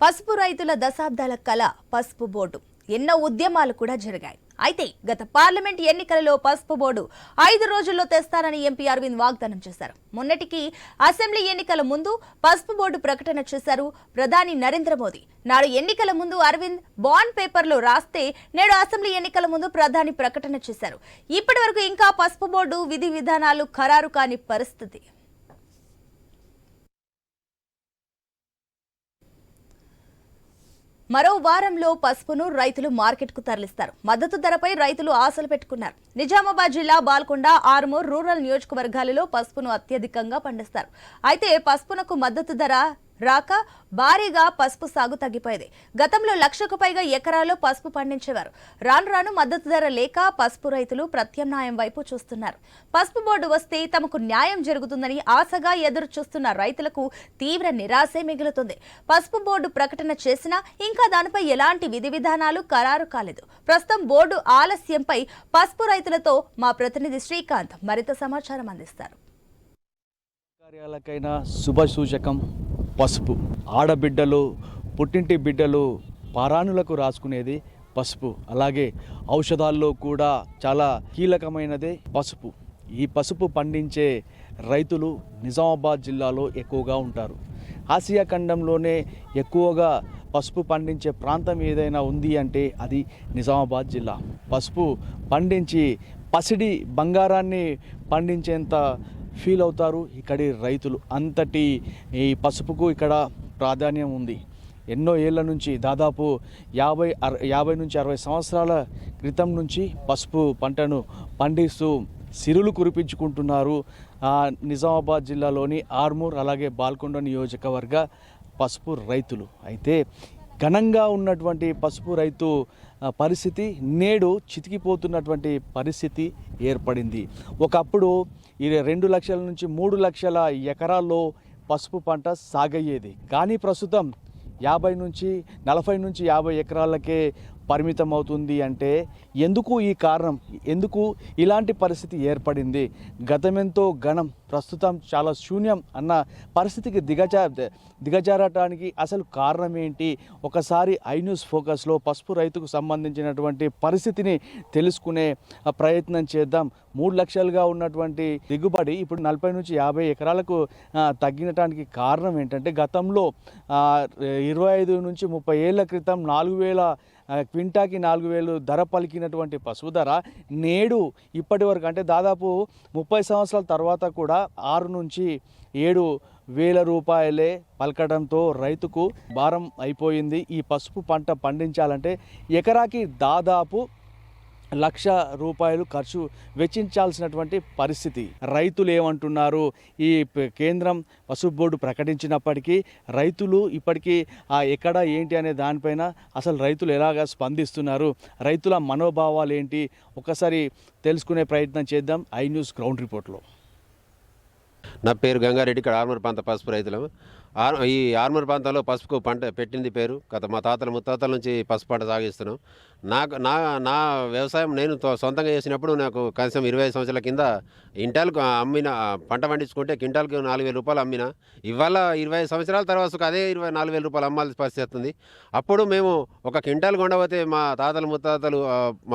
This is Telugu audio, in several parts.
పసుపు రైతుల దశాబ్దాల కళ పసుపు బోర్డు ఎన్నో ఉద్యమాలు కూడా జరిగాయి. అయితే గత పార్లమెంట్ ఎన్నికలలో పసుపు బోర్డు 5 రోజుల్లో తెస్తారని ఎంపీ అరవింద్ వాగ్దానం చేశారు. మొన్నటికి అసెంబ్లీ ఎన్నికల ముందు పసుపు బోర్డు ప్రకటన చేశారు ప్రధాని నరేంద్ర మోదీ. నాడు ఎన్నికల ముందు అరవింద్ బాండ్ పేపర్లో రాస్తే నేడు అసెంబ్లీ ఎన్నికల ముందు ప్రధాని ప్రకటన చేశారు. ఇప్పటి వరకు ఇంకా పసుపు బోర్డు విధి విధానాలు ఖరారు కాని పరిస్థితి. మరో వారంలో పసుపును రైతులు మార్కెట్కు తరలిస్తారు. మద్దతు ధరపై రైతులు ఆశలు పెట్టుకున్నారు. నిజామాబాద్ జిల్లా బాల్కొండ, ఆర్మూర్ రూరల్ నియోజకవర్గాలలో పసుపును అత్యధికంగా పండిస్తారు. అయితే పసుపునకు మద్దతు ధర రాక భారీగా పసుపు సాగు తగ్గిపోయేది. గతంలో 1,00,000కు పైగా ఎకరాల్లో పసుపు పండించేవారు. రాను రాను మద్దతు ధర లేక పసుపు రైతులు ప్రత్యామ్నాయం వైపు చూస్తున్నారు. పసుపు బోర్డు వస్తే తమకు న్యాయం జరుగుతుందని ఆశగా ఎదురు చూస్తున్న రైతులకు తీవ్ర నిరాశే మిగులుతుంది. పసుపు బోర్డు ప్రకటన చేసినా ఇంకా దానిపై ఎలాంటి విధి విధానాలు ఖరారు కాలేదు. ప్రస్తుతం బోర్డు ఆలస్యంపై పసుపు రైతులతో మా ప్రతినిధి శ్రీకాంత్ మరింత సమాచారం అందిస్తారు. కార్యాలకైనా శుభ సూచకం పసుపు. ఆడబిడ్డలు, పుట్టింటి బిడ్డలు పారాణులకు రాసుకునేది పసుపు. అలాగే ఔషధాల్లో కూడా చాలా కీలకమైనదే పసుపు. ఈ పసుపు పండించే రైతులు నిజామాబాద్ జిల్లాలో ఎక్కువగా ఉంటారు. ఆసియా ఖండంలోనే ఎక్కువగా పసుపు పండించే ప్రాంతం ఏదైనా ఉంది అంటే అది నిజామాబాద్ జిల్లా. పసుపు పండించి పసిడి బంగారాన్ని పండించేంత ఫీల్ అవుతారు ఇక్కడి రైతులు. అంతటి ఈ పసుపుకు ఇక్కడ ప్రాధాన్యం ఉంది. ఎన్నో ఏళ్ల నుంచి దాదాపు 50 నుంచి 60 సంవత్సరాల క్రితం నుంచి పసుపు పంటను పండిస్తూ సిరులు కురిపించుకుంటున్నారు నిజామాబాద్ జిల్లాలోని ఆర్మూర్ అలాగే బాల్కొండ నియోజకవర్గ పసుపు రైతులు. అయితే ఘనంగా ఉన్నటువంటి పసుపు రైతు పరిస్థితి నేడు చితికిపోతున్నటువంటి పరిస్థితి ఏర్పడింది. ఒకప్పుడు 2 లక్షల నుంచి 3 లక్షల ఎకరాల్లో పసుపు పంట సాగయ్యేది. కానీ ప్రస్తుతం 40 నుంచి 50 ఎకరాలకే పరిమితం అవుతుంది. అంటే ఎందుకు ఈ కారణం? ఎందుకు ఇలాంటి పరిస్థితి ఏర్పడింది? గతమెంతో ఘనం, ప్రస్తుతం చాలా శూన్యం అన్న పరిస్థితికి దిగజారటానికి అసలు కారణం ఏంటి? ఒకసారి ఐ న్యూస్ ఫోకస్లో పసుపు రైతుకు సంబంధించినటువంటి పరిస్థితిని తెలుసుకునే ప్రయత్నం చేద్దాం. 3 లక్షలుగా ఉన్నటువంటి దిగుబడి ఇప్పుడు 40 నుంచి 50 ఎకరాలకు తగ్గినటానికి కారణం ఏంటంటే గతంలో 25 నుంచి 30 ఏళ్ల క్రితం 4,000 క్వింటాకి 4,000 ధర పలికినటువంటి పసుపు ధర నేడు ఇప్పటి వరకు అంటే దాదాపు 30 సంవత్సరాల తర్వాత కూడా 6 నుంచి 7 వేల రూపాయలే పలకడంతో రైతుకు భారం అయిపోయింది. ఈ పసుపు పంట పండించాలంటే ఎకరాకి దాదాపు 1,00,000 రూపాయలు ఖర్చు వెచ్చించాల్సినటువంటి పరిస్థితి. రైతులు ఏమంటున్నారు? ఈ కేంద్రం పసుపు బోర్డు ప్రకటించినప్పటికీ రైతులు ఇప్పటికీ ఎక్కడ ఏంటి అనే దానిపైన అసలు రైతులు ఎలాగా స్పందిస్తున్నారు, రైతుల మనోభావాలు ఏంటి ఒకసారి తెలుసుకునే ప్రయత్నం చేద్దాం ఐ న్యూస్ గ్రౌండ్ రిపోర్ట్లో. నా పేరు గంగారెడ్డి. ఇక్కడ ఆర్మూర్ ప్రాంత పసుపు రైతులు. ఈ ఆర్మూర్ ప్రాంతంలో పసుపుకు పంట పెట్టింది పేరు. గత మా తాతల ముత్తాతల నుంచి పసుపు పంట సాగిస్తున్నాం. నా వ్యవసాయం నేను సొంతంగా చేసినప్పుడు నాకు కనీసం 25 సంవత్సరాల కింద ఇంటాల్కు అమ్మిన పంట పండించుకుంటే క్వింటాల్కి 4,000 రూపాయలు అమ్మిన. ఇవాళ 25 సంవత్సరాల తర్వాత అదే 24,000 రూపాయలు అమ్మాల్సిన పరిస్థితి వస్తుంది. అప్పుడు మేము ఒక క్వింటాల్ కొండపోతే మా తాతలు ముత్తాతలు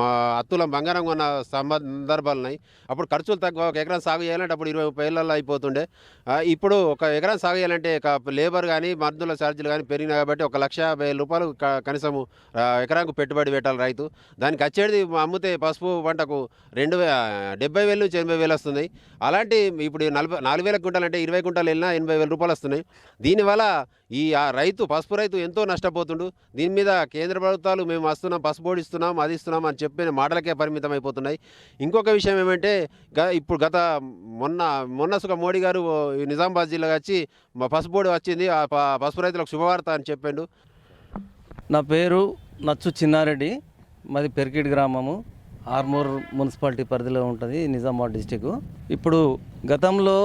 మా అత్తుల బంగారం కొన్న సందర్భాలు ఉన్నాయి. అప్పుడు ఖర్చులు తక్కువ. ఒక ఎకరం సాగు చేయాలంటే అప్పుడు 20-30 ఏళ్ళల్లో అయిపోతుండే. ఇప్పుడు ఒక ఎకరం సాగు చేయాలంటే లేబర్ కానీ మందుల ఛార్జీలు కానీ పెరిగినాయి కాబట్టి 1,50,000 రూపాయలు కనీసం ఎకరాకు పెట్టుబడి పెట్టాలి రైతు. దానికి వచ్చేది అమ్మితే పసుపు పంటకు 70,000 నుంచి 80,000 వస్తున్నాయి. అలాంటి ఇప్పుడు 4,000 క్వింటాలు అంటే 20 క్వింటాలు వెళ్ళినా 80,000 రూపాయలు వస్తున్నాయి. దీనివల్ల ఈ పసుపు రైతు ఎంతో నష్టపోతుండు. దీని మీద కేంద్ర ప్రభుత్వాలు మేము వస్తున్నాం, పసుపు బోర్డు ఇస్తున్నాం, అది ఇస్తున్నాం అని చెప్పిన మాటలకే పరిమితం అయిపోతున్నాయి. ఇంకొక విషయం ఏమంటే ఇప్పుడు మొన్న మోడీ గారు నిజామాబాద్ జిల్లాకి వచ్చి మా పసుపు బోర్డు వచ్చింది, ఆ పసుపు రైతులకు శుభవార్త అని చెప్పిండు. నా పేరు నచ్చు చిన్నారెడ్డి, మాది పెరికిడ్ గ్రామము, ఆర్మూర్ మున్సిపాలిటీ పరిధిలో ఉంటుంది, నిజామాబాద్ డిస్టిక్. ఇప్పుడు గతంలో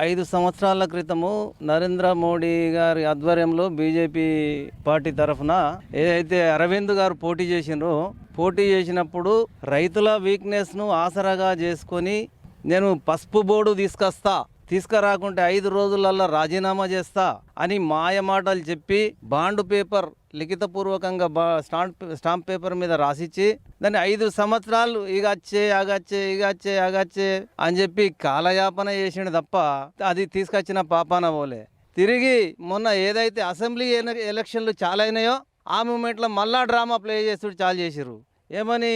5 సంవత్సరాల క్రితము నరేంద్ర మోడీ గారి ఆధ్వర్యంలో బీజేపీ పార్టీ తరఫున ఏదైతే అరవింద్ గారు పోటీ చేసినప్పుడు రైతుల వీక్నెస్ను ఆసరాగా చేసుకొని నేను పసుపు బోర్డు తీసుకురాకుంటే 5 రోజులల్లో రాజీనామా చేస్తా అని మాయ మాటలు చెప్పి బాండ్ పేపర్ లిఖితపూర్వకంగా స్టాంప్ పేపర్ మీద రాసిచ్చి దాన్ని 5 సంవత్సరాలు ఇగచ్చే అగచ్చే అని చెప్పి కాలయాపన చేసిండు తప్ప అది తీసుకొచ్చిన పాపాన పోలే. తిరిగి మొన్న ఏదైతే అసెంబ్లీ ఎలక్షన్లు చాలా అయినాయో ఆ మూమెంట్లో మళ్ళా డ్రామా ప్లే చేస్తూ చాలు చేసిర్రు. ఏమని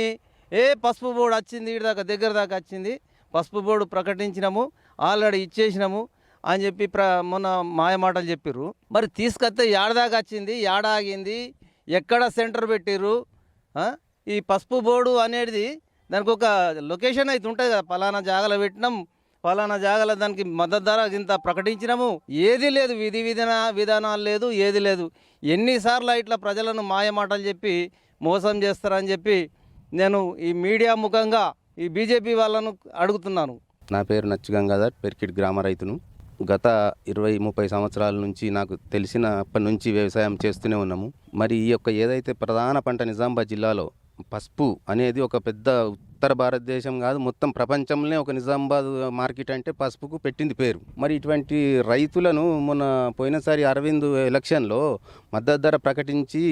పసుపు బోర్డు వచ్చింది దగ్గర దాకా వచ్చింది, పసుపు బోర్డు ప్రకటించినాము, ఆల్రెడీ ఇచ్చేసినాము అని చెప్పి మొన్న మాయ మాటలు చెప్పిర్రు. మరి తీసుకొస్తే ఏడాదాకా వచ్చింది, ఆగింది, ఎక్కడ సెంటర్ పెట్టిర్రు? ఈ పసుపు బోర్డు అనేది దానికి ఒక లొకేషన్ అయితే ఉంటుంది కదా, పలానా జాగలో పెట్టినాం, పలానా జాగలో దానికి మద్దతు ధర ఇంత ప్రకటించినాము, ఏది లేదు, విధానాలు లేదు, ఏది లేదు. ఎన్నిసార్లు ఇట్లా ప్రజలను మాయ మాటలు చెప్పి మోసం చేస్తారని చెప్పి నేను ఈ మీడియా ముఖంగా ఈ బీజేపీ వాళ్ళను అడుగుతున్నాను. నా పేరు నచ్చు గంగాధర్, పెర్కిడ్ గ్రామ రైతును. గత 20-30 సంవత్సరాల నుంచి నాకు తెలిసినప్పటి నుంచి వ్యవసాయం చేస్తూనే ఉన్నాము. మరి ఈ యొక్క ఏదైతే ప్రధాన పంట నిజామాబాద్ జిల్లాలో పసుపు అనేది ఒక పెద్ద ఉత్తర భారతదేశం కాదు, మొత్తం ప్రపంచంలోనే ఒక నిజామాబాద్ మార్కెట్ అంటే పసుపుకు పెట్టింది పేరు. మరి ఇటువంటి రైతులను మొన్న పోయినసారి అరవింద్ ఎలక్షన్లో మద్దతు ధర ప్రకటించి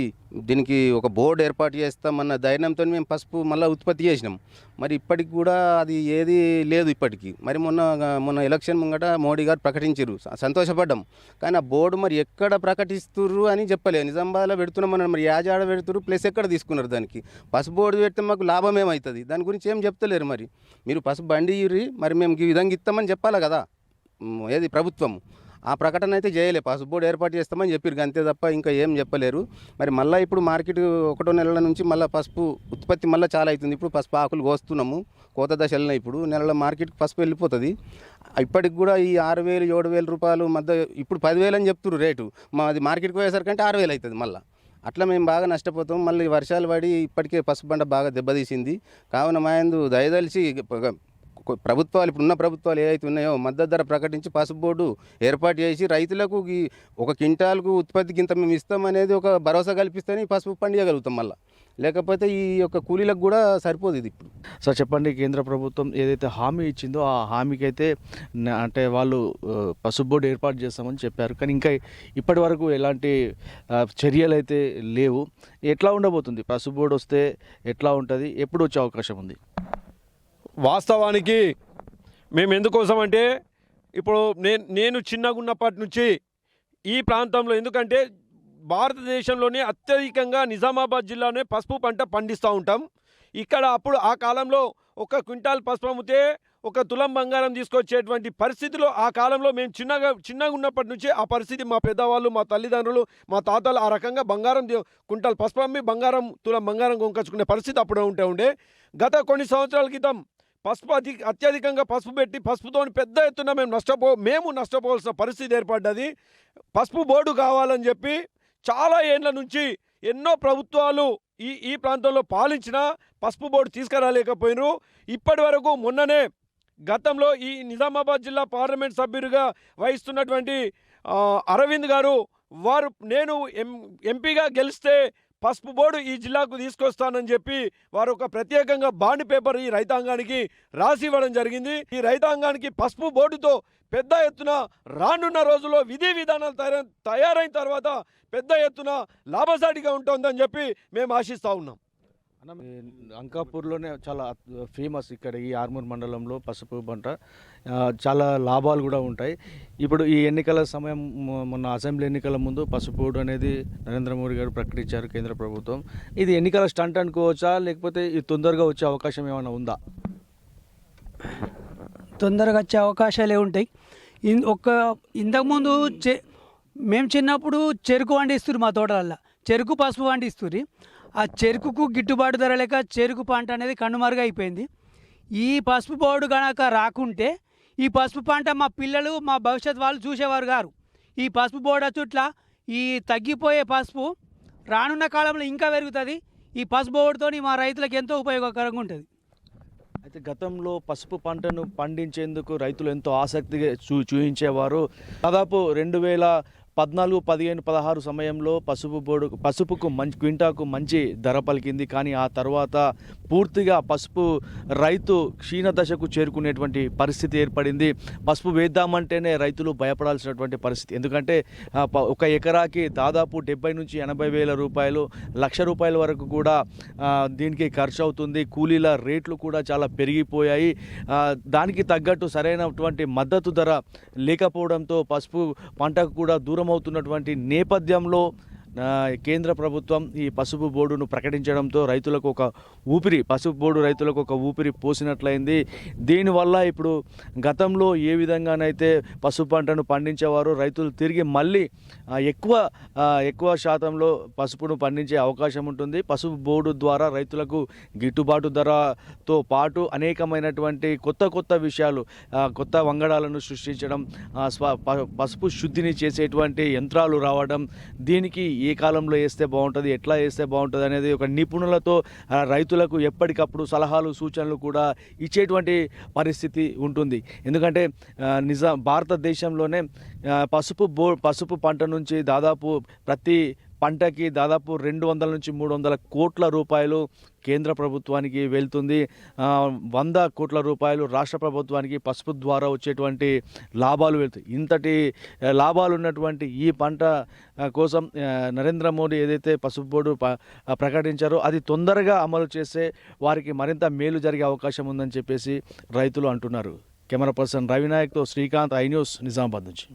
దీనికి ఒక బోర్డు ఏర్పాటు చేస్తామన్న ధైర్యంతో మేము పసుపు మళ్ళీ ఉత్పత్తి చేసినాం. మరి ఇప్పటికి కూడా అది ఏది లేదు ఇప్పటికీ. మరి మొన్న ఎలక్షన్ ముంగట మోడీ గారు ప్రకటించారు, సంతోషపడ్డాం. కానీ ఆ బోర్డు మరి ఎక్కడ ప్రకటిస్తుర్రు అని చెప్పలేదు. నిజామాబాద్లో పెడుతున్నామన్నారు, మరి యాజాడ పెడుతురు, ప్లస్ ఎక్కడ తీసుకున్నారు దానికి? పసుపు బోర్డు పెడితే మాకు లాభం ఏమవుతుంది? దాని గురించి ఏం చెప్తలేరు. మరి మీరు పసుపు బండి ఇర్రి, మరి మేము ఈ విధంగా ఇస్తామని చెప్పాలి కదా ఏది ప్రభుత్వం. ఆ ప్రకటన అయితే చేయలే, పసుపు బోర్డు ఏర్పాటు చేస్తామని చెప్పారు, అంతే తప్ప ఇంకా ఏం చెప్పలేరు. మరి మళ్ళీ ఇప్పుడు మార్కెట్ 1 నెలల నుంచి మళ్ళీ పసుపు ఉత్పత్తి మళ్ళీ చాలా అవుతుంది. ఇప్పుడు పసుపు ఆకులు కోస్తున్నాము, కోత దశలనే. ఇప్పుడు నెలల మార్కెట్కి పసుపు వెళ్ళిపోతుంది. ఇప్పటికి కూడా ఈ 6,000-7,000 రూపాయలు మధ్య, ఇప్పుడు 10,000 అని చెప్తున్నారు రేటు, మాది మార్కెట్కి పోయేసరికంటే 6,000 అవుతుంది. మళ్ళీ అట్లా మేము బాగా నష్టపోతాం. మళ్ళీ వర్షాలు పడి ఇప్పటికే పసుపు పంట బాగా దెబ్బతీసింది. కావున మా యందు దయదలిచి ప్రభుత్వాలు, ఇప్పుడున్న ప్రభుత్వాలు ఏవైతే ఉన్నాయో మద్దతు ధర ప్రకటించి పసుపు బోర్డు ఏర్పాటు చేసి రైతులకు ఒక క్వింటాల్కు ఉత్పత్తికి ఇంత మేము ఇస్తామనేది ఒక భరోసా కల్పిస్తేనే పసుపు పండియగలుగుతాం. మళ్ళీ లేకపోతే ఈ యొక్క కూలీలకు కూడా సరిపోదు ఇది. ఇప్పుడు సార్ చెప్పండి, కేంద్ర ప్రభుత్వం ఏదైతే హామీ ఇచ్చిందో ఆ హామీకి అయితే అంటే వాళ్ళు పసుపు బోర్డు ఏర్పాటు చేస్తామని చెప్పారు, కానీ ఇంకా ఇప్పటి వరకు ఎలాంటి చర్యలు అయితే లేవు. ఎట్లా ఉండబోతుంది? పసుపు బోర్డు వస్తే ఎట్లా ఉంటుంది? ఎప్పుడు వచ్చే అవకాశం ఉంది? వాస్తవానికి మేము ఎందుకోసం అంటే, ఇప్పుడు నేను చిన్నగా ఉన్నప్పటి నుంచి ఈ ప్రాంతంలో, ఎందుకంటే భారతదేశంలోనే అత్యధికంగా నిజామాబాద్ జిల్లానే పసుపు పంట పండిస్తూ ఉంటాం. ఇక్కడ అప్పుడు ఆ కాలంలో 1 క్వింటాల్ పసుపు అమ్మితే 1 తులం బంగారం తీసుకొచ్చేటువంటి పరిస్థితిలో ఆ కాలంలో మేము చిన్నగా ఉన్నప్పటి నుంచి ఆ పరిస్థితి, మా పెద్దవాళ్ళు, మా తల్లిదండ్రులు, మా తాతలు ఆ రకంగా క్వింటాల్ పసుపు అమ్మి తులం బంగారం కొనుకొచ్చుకునే పరిస్థితి అప్పుడే ఉండే. గత కొన్ని సంవత్సరాల క్రితం పసుపు అత్యధికంగా పసుపు పెట్టి పసుపుతో పెద్ద ఎత్తున మేము నష్టపోవాల్సిన పరిస్థితి ఏర్పడ్డది. పసుపు బోర్డు కావాలని చెప్పి చాలా ఏళ్ళ నుంచి ఎన్నో ప్రభుత్వాలు ఈ ప్రాంతంలో పాలించినా పసుపు బోర్డు తీసుకురాలేకపోయినారు. ఇప్పటి వరకు మొన్ననే గతంలో ఈ నిజామాబాద్ జిల్లా పార్లమెంట్ సభ్యుడిగా వహిస్తున్నటువంటి అరవింద్ గారు, నేను ఎంపీగా గెలిస్తే పసుపు బోర్డు ఈ జిల్లాకు తీసుకొస్తానని చెప్పి వారు ఒక ప్రత్యేకంగా బాండ్ పేపర్ ఈ రైతాంగానికి రాసి ఇవ్వడం జరిగింది. ఈ రైతాంగానికి పసుపు బోర్డుతో పెద్ద ఎత్తున రానున్న రోజుల్లో విధి విధానాలు తయారైన తర్వాత పెద్ద ఎత్తున లాభసాటిగా ఉంటుందని చెప్పి మేము ఆశిస్తూ ఉన్నాం. అంకాపూర్లోనే చాలా ఫేమస్ ఇక్కడ ఈ ఆర్మూర్ మండలంలో పసుపు పంట, చాలా లాభాలు కూడా ఉంటాయి. ఇప్పుడు ఈ ఎన్నికల సమయం, మొన్న అసెంబ్లీ ఎన్నికల ముందు పసుపు బోర్డు అనేది నరేంద్ర మోడీ గారు ప్రకటించారు కేంద్ర ప్రభుత్వం. ఇది ఎన్నికల స్టంట్ అనుకోవచ్చా, లేకపోతే ఇది తొందరగా వచ్చే అవకాశం ఏమైనా ఉందా? తొందరగా వచ్చే అవకాశాలే ఉంటాయి. ఇంతకుముందు మేము చిన్నప్పుడు చెరుకు పండిస్తున్నారు, మా తోటలల్లో చెరుకు పసుపు పండిస్తుర్రు. ఆ చెరుకుకు గిట్టుబాటు ధర లేక చెరుకు పంట అనేది కనుమరుగైపోయింది. ఈ పసుపు బోర్డు కనుక రాకుంటే ఈ పసుపు పంట మా పిల్లలు, మా భవిష్యత్ వాళ్ళు చూసేవారు గారు. ఈ పసుపు బోర్డు చుట్ల ఈ తగ్గిపోయే పసుపు రానున్న కాలంలో ఇంకా పెరుగుతుంది. ఈ పసుపు బోర్డుతో మా రైతులకు ఎంతో ఉపయోగకరంగా ఉంటుంది. అయితే గతంలో పసుపు పంటను పండించేందుకు రైతులు ఎంతో ఆసక్తిగా చూపించేవారు. దాదాపు 14, 15, 16 సమయంలో పసుపుకు మంచి క్వింటాకు మంచి ధర పలికింది. కానీ ఆ తర్వాత పూర్తిగా పసుపు రైతు క్షీణ దశకు చేరుకునేటువంటి పరిస్థితి ఏర్పడింది. పసుపు వేద్దామంటేనే రైతులు భయపడాల్సినటువంటి పరిస్థితి. ఎందుకంటే ఒక ఎకరాకి దాదాపు 70 నుంచి 80 వేల రూపాయలు, ₹1,00,000 వరకు కూడా దీనికి ఖర్చు అవుతుంది. కూలీల రేట్లు కూడా చాలా పెరిగిపోయాయి. దానికి తగ్గట్టు సరైనటువంటి మద్దతు ధర లేకపోవడంతో పసుపు పంటకు కూడా దూరం అవుతున్నటువంటి నేపథ్యంలో కేంద్ర ప్రభుత్వం ఈ పసుపు బోర్డును ప్రకటించడంతో రైతులకు పసుపు బోర్డు రైతులకు ఒక ఊపిరి పోసినట్లయింది. దీనివల్ల ఇప్పుడు గతంలో ఏ విధంగానైతే పసుపు పంటను పండించేవారు రైతులు తిరిగి మళ్ళీ ఎక్కువ శాతంలో పసుపును పండించే అవకాశం ఉంటుంది. పసుపు బోర్డు ద్వారా రైతులకు గిట్టుబాటు ధరతో పాటు అనేకమైనటువంటి కొత్త విషయాలు, కొత్త వంగడాలను సృష్టించడం, పసుపు శుద్ధిని చేసేటువంటి యంత్రాలు రావడం, దీనికి ఏ కాలంలో వేస్తే బాగుంటుంది, ఎట్లా వేస్తే బాగుంటుంది అనేది ఒక నిపుణులతో రైతులకు ఎప్పటికప్పుడు సలహాలు సూచనలు కూడా ఇచ్చేటువంటి పరిస్థితి ఉంటుంది. ఎందుకంటే భారతదేశంలోనే పసుపు పంట నుంచి దాదాపు ప్రతి పంటకి దాదాపు 200 నుంచి 300 కోట్ల రూపాయలు కేంద్ర ప్రభుత్వానికి వెళ్తుంది. 100 కోట్ల రూపాయలు రాష్ట్ర ప్రభుత్వానికి పసుపు ద్వారా వచ్చేటువంటి లాభాలు వెళ్తాయి. ఇంతటి లాభాలు ఉన్నటువంటి ఈ పంట కోసం నరేంద్ర మోడీ ఏదైతే పసుపు బోర్డు ప్రకటించారో అది తొందరగా అమలు చేస్తే వారికి మరింత మేలు జరిగే అవకాశం ఉందని చెప్పేసి రైతులు అంటున్నారు. కెమెరా పర్సన్ రవినాయక్తో శ్రీకాంత్, ఐ న్యూస్, నిజామాబాద్ నుంచి.